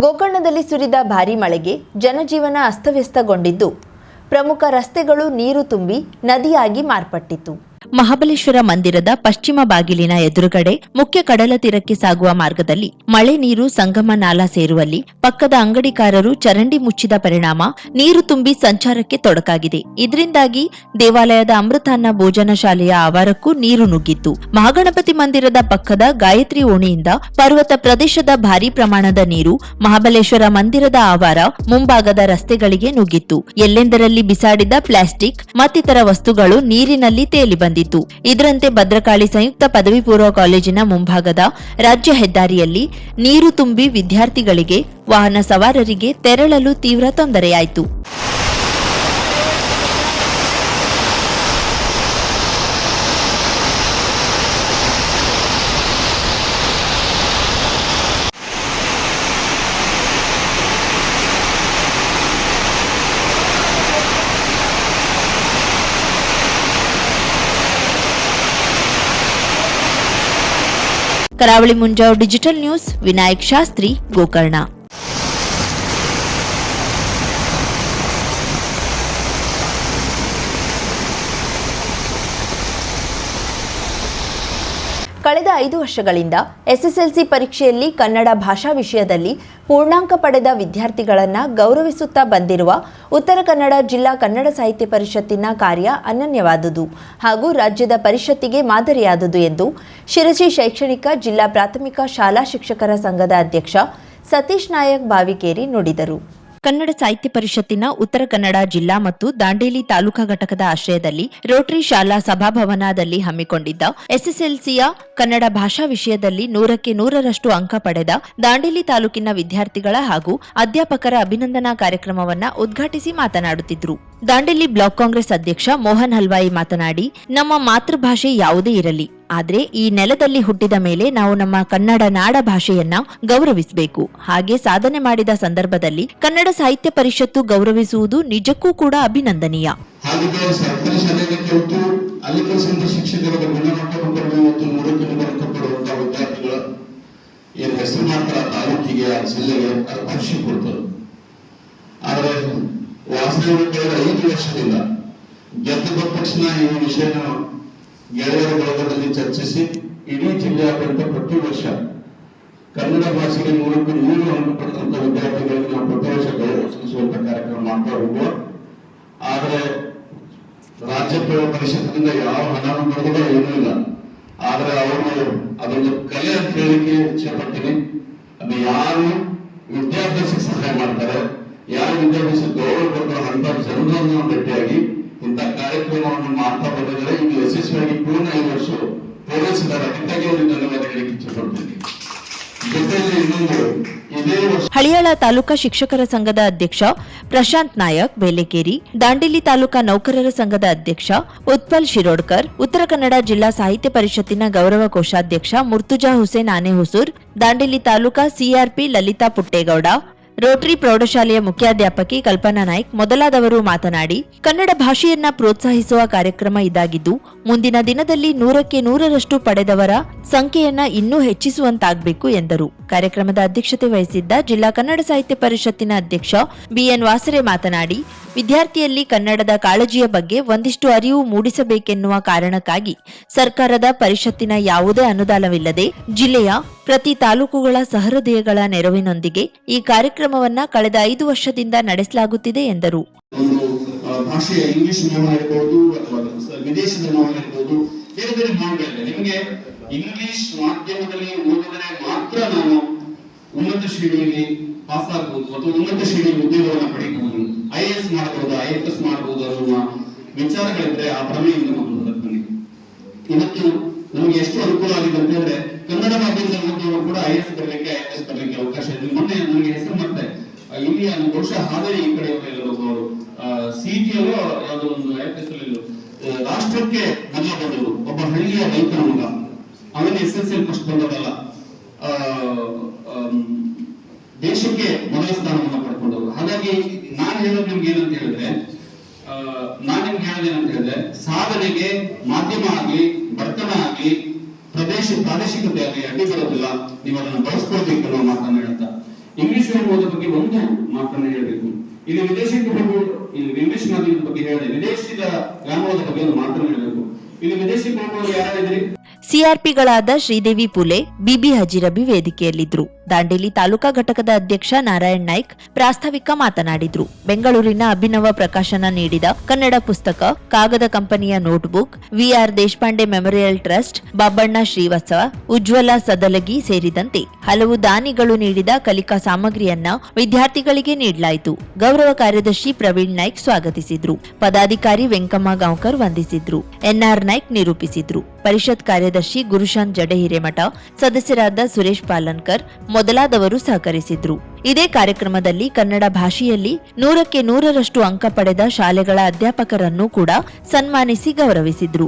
ಗೋಕರ್ಣದಲ್ಲಿ ಸುರಿದ ಭಾರೀ ಮಳೆಗೆ ಜನಜೀವನ ಅಸ್ತವ್ಯಸ್ತಗೊಂಡಿದ್ದು, ಪ್ರಮುಖ ರಸ್ತೆಗಳು ನೀರು ತುಂಬಿ ನದಿಯಾಗಿ ಮಾರ್ಪಟ್ಟಿತು. ಮಹಾಬಲೇಶ್ವರ ಮಂದಿರದ ಪಶ್ಚಿಮ ಬಾಗಿಲಿನ ಎದುರುಗಡೆ ಮುಖ್ಯ ಕಡಲ ತೀರಕ್ಕೆ ಸಾಗುವ ಮಾರ್ಗದಲ್ಲಿ ಮಳೆ ನೀರು ಸಂಗಮ ನಾಲಾ ಸೇರುವಲ್ಲಿ ಪಕ್ಕದ ಅಂಗಡಿಕಾರರು ಚರಂಡಿ ಮುಚ್ಚಿದ ಪರಿಣಾಮ ನೀರು ತುಂಬಿ ಸಂಚಾರಕ್ಕೆ ತೊಡಕಾಗಿದೆ. ಇದರಿಂದಾಗಿ ದೇವಾಲಯದ ಅಮೃತಾನ್ನ ಭೋಜನ ಶಾಲೆಯ ಆವಾರಕ್ಕೂ ನೀರು ನುಗ್ಗಿತ್ತು. ಮಹಾಗಣಪತಿ ಮಂದಿರದ ಪಕ್ಕದ ಗಾಯತ್ರಿ ಓಣಿಯಿಂದ ಪರ್ವತ ಪ್ರದೇಶದ ಭಾರೀ ಪ್ರಮಾಣದ ನೀರು ಮಹಾಬಲೇಶ್ವರ ಮಂದಿರದ ಆವಾರ ಮುಂಭಾಗದ ರಸ್ತೆಗಳಿಗೆ ನುಗ್ಗಿತ್ತು. ಎಲ್ಲೆಂದರಲ್ಲಿ ಬಿಸಾಡಿದ ಪ್ಲಾಸ್ಟಿಕ್ ಮತ್ತಿತರ ವಸ್ತುಗಳು ನೀರಿನಲ್ಲಿ ತೇಲಿ ಬಂದಿತ್ತು. ಇದರಂತೆ ಭದ್ರಕಾಳಿ ಸಂಯುಕ್ತ ಪದವಿ ಪೂರ್ವ ಕಾಲೇಜಿನ ಮುಂಭಾಗದ ರಾಜ್ಯ ಹೆದ್ದಾರಿಯಲ್ಲಿ ನೀರು ತುಂಬಿ ವಿದ್ಯಾರ್ಥಿಗಳಿಗೆ, ವಾಹನ ಸವಾರರಿಗೆ ತೆರಳಲು ತೀವ್ರ ತೊಂದರೆಯಾಯಿತು. ಕರಾವಳಿ ಮುಂಜಾವ್ ಡಿಜಿಟಲ್ ನ್ಯೂಸ್, ವಿನಾಯಕ್ ಶಾಸ್ತ್ರಿ, ಗೋಕರ್ಣ. ಕಳೆದ 5 ವರ್ಷಗಳಿಂದ ಎಸ್ಎಸ್ಎಲ್ಸಿ ಪರೀಕ್ಷೆಯಲ್ಲಿ ಕನ್ನಡ ಭಾಷಾ ವಿಷಯದಲ್ಲಿ ಪೂರ್ಣಾಂಕ ಪಡೆದ ವಿದ್ಯಾರ್ಥಿಗಳನ್ನು ಗೌರವಿಸುತ್ತಾ ಬಂದಿರುವ ಉತ್ತರ ಕನ್ನಡ ಜಿಲ್ಲಾ ಕನ್ನಡ ಸಾಹಿತ್ಯ ಪರಿಷತ್ತಿನ ಕಾರ್ಯ ಅನನ್ಯವಾದುದು ಹಾಗೂ ರಾಜ್ಯದ ಪರಿಷತ್ತಿಗೆ ಮಾದರಿಯಾದುದು ಎಂದು ಶಿರಸಿ ಶೈಕ್ಷಣಿಕ ಜಿಲ್ಲಾ ಪ್ರಾಥಮಿಕ ಶಾಲಾ ಶಿಕ್ಷಕರ ಸಂಘದ ಅಧ್ಯಕ್ಷ ಸತೀಶ್ ನಾಯಕ್ ಬಾವಿಕೇರಿ ನುಡಿದರು. ಕನ್ನಡ ಸಾಹಿತ್ಯ ಪರಿಷತ್ತಿನ ಉತ್ತರ ಕನ್ನಡ ಜಿಲ್ಲಾ ಮತ್ತು ದಾಂಡೇಲಿ ತಾಲೂಕಾ ಘಟಕದ ಆಶ್ರಯದಲ್ಲಿ ರೋಟರಿ ಶಾಲಾ ಸಭಾಭವನದಲ್ಲಿ ಹಮ್ಮಿಕೊಂಡಿದ್ದ ಎಸ್ಎಸ್ಎಲ್ಸಿಯ ಕನ್ನಡ ಭಾಷಾ ವಿಷಯದಲ್ಲಿ 100ಕ್ಕೆ 100ರಷ್ಟು ಅಂಕ ಪಡೆದ ದಾಂಡೇಲಿ ತಾಲೂಕಿನ ವಿದ್ಯಾರ್ಥಿಗಳ ಹಾಗೂ ಅಧ್ಯಾಪಕರ ಅಭಿನಂದನಾ ಕಾರ್ಯಕ್ರಮವನ್ನು ಉದ್ಘಾಟಿಸಿ ಮಾತನಾಡುತ್ತಿದ್ದರು. ದಾಂಡೇಲಿ ಬ್ಲಾಕ್ ಕಾಂಗ್ರೆಸ್ ಅಧ್ಯಕ್ಷ ಮೋಹನ್ ಹಲ್ವಾಯಿ ಮಾತನಾಡಿ, ನಮ್ಮ ಮಾತೃಭಾಷೆ ಯಾವುದೇ ಇರಲಿ, ಆದರೆ ಈ ನೆಲದಲ್ಲಿ ಹುಟ್ಟಿದ ಮೇಲೆ ನಾವು ನಮ್ಮ ಕನ್ನಡ ನಾಡ ಭಾಷೆಯನ್ನ ಗೌರವಿಸಬೇಕು. ಹಾಗೆ ಸಾಧನೆ ಮಾಡಿದ ಸಂದರ್ಭದಲ್ಲಿ ಕನ್ನಡ ಸಾಹಿತ್ಯ ಪರಿಷತ್ತು ಗೌರವಿಸುವುದು ನಿಜಕ್ಕೂ ಕೂಡ ಅಭಿನಂದನೀಯ. ವಾಸ್ತವಿಕ 5 ವರ್ಷದಿಂದ ಗೆದ್ದ ತಕ್ಷಣ ಈ ವಿಷಯನ ಗೆಳೆಯರ ಬಳಗದಲ್ಲಿ ಚರ್ಚಿಸಿ ಇಡೀ ಜಿಲ್ಲೆಯಾದ್ಯಂತ ಪ್ರತಿ ವರ್ಷ ಕನ್ನಡ ಭಾಷೆಗೆ 100ಕ್ಕೆ 100 ಅಂಕ ಪಡೆದಂತ ವಿದ್ಯಾರ್ಥಿಗಳಿಗೆ ನಾವು ಪ್ರತಿ ವರ್ಷ ಗೌರವಿಸುವಂತ ಕಾರ್ಯಕ್ರಮ ಮಾಡ್ತಾ ಹೋಗುವ. ಆದ್ರೆ ರಾಜ್ಯ ಪರಿಷತ್ತಿನಿಂದ ಯಾವ ಹಣವನ್ನು ಬರೋದಿಲ್ಲ, ಏನೂ ಇಲ್ಲ. ಆದ್ರೆ ಅವರು ಅದೊಂದು ಕಲೆ ಅಂತ ಹೇಳಿಕೆ ಇಚ್ಛೆಪಡ್ತೀನಿ. ಅದು ಯಾರು ವಿದ್ಯಾಭ್ಯಾಸಕ್ಕೆ ಸಹಾಯ ಮಾಡ್ತಾರೆ, ಯಾರು ವಿದ್ಯಾಭ್ಯಾಸ ಗೌರವ ಕೊಡ್ತಾರೆ ಅಂತ ಜನರನ್ನು ಭೇಟಿಯಾಗಿ ಇಂಥ ಕಾರ್ಯಕ್ರಮವನ್ನು ಮಾಡ್ತಾ ಬಂದಿದ್ದಾರೆ. ಇದು ಯಶಸ್ವಿಯಾಗಿ ಪೂರ್ಣ 5 ವರ್ಷ ಪೂರೈಸಿದ್ದಾರೆ. ಅದಕ್ಕಾಗಿ ಅವರಿಗೆ ಧನ್ಯವಾದ ಹೇಳಲಿಕ್ಕೆ ಇಚ್ಛೆಪಡ್ತೀನಿ. ಜೊತೆಯಲ್ಲಿ ಇನ್ನೊಂದು, ಇದೇ ವರ್ಷ ಹಳಿಯಾಳ ತಾಲೂಕಾ ಶಿಕ್ಷಕರ ಸಂಘದ ಅಧ್ಯಕ್ಷ ಪ್ರಶಾಂತ್ ನಾಯಕ್ ಬೇಲೆಕೇರಿ, ದಾಂಡೇಲಿ ತಾಲೂಕಾ ನೌಕರರ ಸಂಘದ ಅಧ್ಯಕ್ಷ ಉತ್ಪಲ್ ಶಿರೋಡ್ಕರ್, ಉತ್ತರ ಕನ್ನಡ ಜಿಲ್ಲಾ ಸಾಹಿತ್ಯ ಪರಿಷತ್ತಿನ ಗೌರವ ಕೋಶಾಧ್ಯಕ್ಷ ಮುರ್ತುಜಾ ಹುಸೇನ್ ಆನೆಹುಸೂರ್, ದಾಂಡೇಲಿ ತಾಲೂಕಾ ಸಿಆರ್ಪಿ ಲಲಿತಾ ಪುಟ್ಟೇಗೌಡ, ರೋಟರಿ ಪ್ರೌಢಶಾಲೆಯ ಮುಖ್ಯಾಧ್ಯಾಪಕಿ ಕಲ್ಪನಾ ನಾಯ್ಕ್ ಮೊದಲಾದವರು ಮಾತನಾಡಿ, ಕನ್ನಡ ಭಾಷೆಯನ್ನ ಪ್ರೋತ್ಸಾಹಿಸುವ ಕಾರ್ಯಕ್ರಮ ಇದಾಗಿದ್ದು, ಮುಂದಿನ ದಿನದಲ್ಲಿ 100ಕ್ಕೆ 100ರಷ್ಟು ಪಡೆದವರ ಸಂಖ್ಯೆಯನ್ನ ಇನ್ನೂ ಹೆಚ್ಚಿಸುವಂತಾಗಬೇಕು ಎಂದರು. ಕಾರ್ಯಕ್ರಮದ ಅಧ್ಯಕ್ಷತೆ ವಹಿಸಿದ್ದ ಜಿಲ್ಲಾ ಕನ್ನಡ ಸಾಹಿತ್ಯ ಪರಿಷತ್ತಿನ ಅಧ್ಯಕ್ಷ ಬಿಎನ್ ವಾಸರೆ ಮಾತನಾಡಿ, ವಿದ್ಯಾರ್ಥಿಯಲ್ಲಿ ಕನ್ನಡದ ಕಾಳಜಿಯ ಬಗ್ಗೆ ಒಂದಿಷ್ಟು ಅರಿವು ಮೂಡಿಸಬೇಕೆನ್ನುವ ಕಾರಣಕ್ಕಾಗಿ ಸರ್ಕಾರದ ಪರಿಷತ್ತಿನ ಯಾವುದೇ ಅನುದಾನವಿಲ್ಲದೆ ಜಿಲ್ಲೆಯ ಪ್ರತಿ ತಾಲೂಕುಗಳ ಸಹೃದಯಗಳ ನೆರವಿನೊಂದಿಗೆ ಈ ಕಾರ್ಯಕ್ರಮವನ್ನ ಕಳೆದ 5 ವರ್ಷದಿಂದ ನಡೆಸಲಾಗುತ್ತಿದೆ ಎಂದರು. ಭಾಷೆಯ ಇಂಗ್ಲಿಷ್ ನಿಯಮ ಇರಬಹುದು ಅಥವಾ ವಿದೇಶದ ನಿಯಮ ಇರಬಹುದು, ಬೇರೆ ಬೇರೆ ನಿಯಮಗಳಿದೆ. ನಿಮಗೆ ಇಂಗ್ಲಿಷ್ ಮಾಧ್ಯಮದಲ್ಲಿ ಓದಿದರೆ ಮಾತ್ರ ನಾವು ಉನ್ನತ ಶ್ರೇಣಿಯಲ್ಲಿ ಪಾಸ್ ಆಗಬಹುದು ಅಥವಾ ಉನ್ನತ ಶ್ರೇಣಿಯ ಉದ್ಯೋಗವನ್ನು ಪಡೆಯಬಹುದು, IAS ಮಾಡಬಹುದು, IFS ಮಾಡಬಹುದು ಅನ್ನುವ ವಿಚಾರಗಳಿದ್ರೆ ಆ ಭ್ರಮೆಯಿಂದ ಬನ್ನಿ. ಇವತ್ತು ನಮಗೆ ಎಷ್ಟು ಅನುಕೂಲ ಆಗಿದೆ ಅಂತ ಹೇಳಿದ್ರೆ, ಕನ್ನಡ ಮಾಧ್ಯಮದ ಓದುವವರು ಕೂಡ IAS ಬರಲಿಕ್ಕೆ IFS ಬರಲಿಕ್ಕೆ ಅವಕಾಶ ಇದೆ. ಮೊನ್ನೆ ನನಗೆ ಹೆಸರು ಮತ್ತೆ ಇಲ್ಲಿ ಬಹುಶಃ ಹಾವೇರಿ ಈ ಕಡೆ ಅವರು ಸಿಟಿಯಲ್ಲೂ ಯಾವುದೋ ಒಂದು IFS ಅಲ್ಲಿ ರಾಷ್ಟ್ರಕ್ಕೆ ಮೊದಲ ಬಂದವರು ಒಬ್ಬ ಹಳ್ಳಿಯ ರೈತರ ಮಗ, ಅವನ SSL ಫಸ್ಟ್ ಬಂದವಲ್ಲ, ದೇಶಕ್ಕೆ ಮೊದಲ ಸ್ಥಾನವನ್ನು ಪಡ್ಕೊಂಡವರು. ಹಾಗಾಗಿ ನಾನು ಹೇಳೋದು ನಿಮ್ಗೆ ಏನಂತ ಹೇಳಿದ್ರೆ, ಸಾಧನೆಗೆ ಮಾಧ್ಯಮ ಆಗಲಿ ಬಡತನ ಆಗಲಿ ಪ್ರಾದೇಶಿಕತೆ ಆಗಲಿ ಅಡ್ಡಿ ಬರೋದಿಲ್ಲ, ನೀವು ಅದನ್ನು ಬಳಸ್ಕೊಳ್ಬೇಕು ಅನ್ನೋ ಮಾತನ್ನು ಹೇಳ್ತಾ ಇಂಗ್ಲಿಷ್ ವ್ಯಾಮೋಹದ ಬಗ್ಗೆ ಒಂದು ಮಾತನ್ನ ಹೇಳಬೇಕು. ಇಲ್ಲಿ ವಿದೇಶಕ್ಕೆ ಹೋಗುವುದು, ಇಲ್ಲಿ ಇಂಗ್ಲಿಷ್ ಮಾಧ್ಯಮದ ಬಗ್ಗೆ ಹೇಳಿದೆ, ವಿದೇಶದ ವ್ಯಾಮೋಹದ ಬಗ್ಗೆ ಒಂದು ಮಾತನ್ನ ಹೇಳಬೇಕು. ಇಲ್ಲಿ ವಿದೇಶಕ್ಕೆ ಹೋಗುವವರು ಯಾರಿದ್ರಿ? ಸಿಆರ್ಪಿಗಳಾದ ಶ್ರೀದೇವಿ ಪುಲೆ, ಬಿಬಿ ಹಜಿರಬಿ ವೇದಿಕೆಯಲ್ಲಿದ್ದರು. ದಾಂಡೇಲಿ ತಾಲೂಕಾ ಘಟಕದ ಅಧ್ಯಕ್ಷ ನಾರಾಯಣ್ ನಾಯ್ಕ್ ಪ್ರಾಸ್ತಾವಿಕ ಮಾತನಾಡಿದ್ರು. ಬೆಂಗಳೂರಿನ ಅಭಿನವ ಪ್ರಕಾಶನ ನೀಡಿದ ಕನ್ನಡ ಪುಸ್ತಕ, ಕಾಗದ ಕಂಪನಿಯ notebook, VR Deshpande memorial trust, Babanna Shrivatsava, Ujwala Sadalagi ಸೇರಿದಂತೆ ಹಲವು ದಾನಿಗಳು ನೀಡಿದ ಕಲಿಕಾ ಸಾಮಗ್ರಿಯನ್ನ ವಿದ್ಯಾರ್ಥಿಗಳಿಗೆ ನೀಡಲಾಯಿತು. ಗೌರವ ಕಾರ್ಯದರ್ಶಿ ಪ್ರವೀಣ್ ನಾಯ್ಕ್ ಸ್ವಾಗತಿಸಿದ್ರು. ಪದಾಧಿಕಾರಿ ವೆಂಕಮ್ಮ ಗಾಂವ್ಕರ್ ವಂದಿಸಿದ್ರು. ಎನ್ಆರ್ ನಾಯ್ಕ್ ನಿರೂಪಿಸಿದ್ರು. ಪರಿಷತ್ ಕಾರ್ಯದರ್ಶಿ ಗುರುಶಾಂತ್ ಜಡೆ ಹಿರೇಮಠ, ಸದಸ್ಯರಾದ ಸುರೇಶ್ ಪಾಲನ್ಕರ್ ಮೊದಲಾದವರು ಸಹಕರಿಸಿದ್ರು. ಇದೇ ಕಾರ್ಯಕ್ರಮದಲ್ಲಿ ಕನ್ನಡ ಭಾಷೆಯಲ್ಲಿ 100ಕ್ಕೆ 100ರಷ್ಟು ಅಂಕ ಪಡೆದ ಶಾಲೆಗಳ ಅಧ್ಯಾಪಕರನ್ನು ಕೂಡ ಸನ್ಮಾನಿಸಿ ಗೌರವಿಸಿದ್ರು.